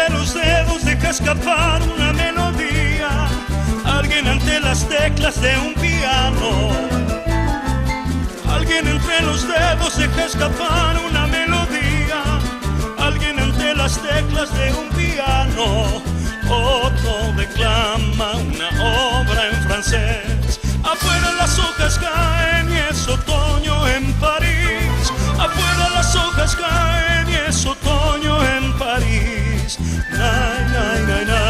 entre los dedos deja escapar una melodía. Alguien ante las teclas de un piano. Alguien entre los dedos deja escapar una melodía. Alguien ante las teclas de un piano. Otro declama una obra en francés. Afuera las hojas caen y es otoño en París. Afuera las hojas caen y es otoño en París. Na, na, na, na,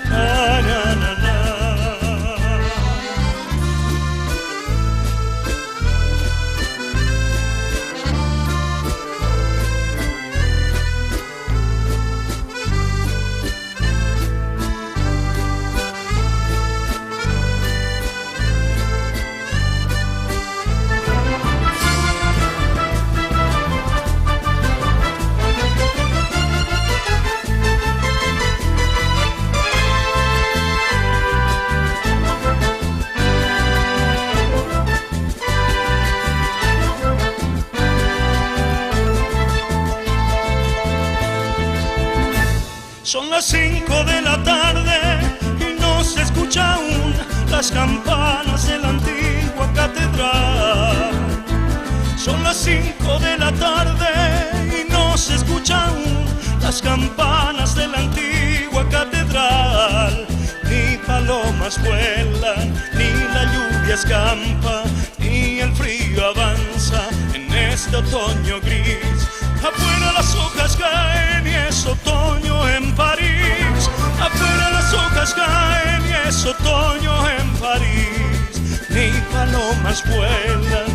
na, na, na, na. Son las 5 de la tarde y no se escucha aún las campanas de la antigua catedral. Son las 5 de la tarde y no se escucha aún las campanas de la antigua catedral. Ni palomas vuelan, ni la lluvia escampa, ni el frío avanza en este otoño gris. Afuera las hojas caen y es otoño en París. Afuera las hojas caen y es otoño en París. Ni palomas vuelan,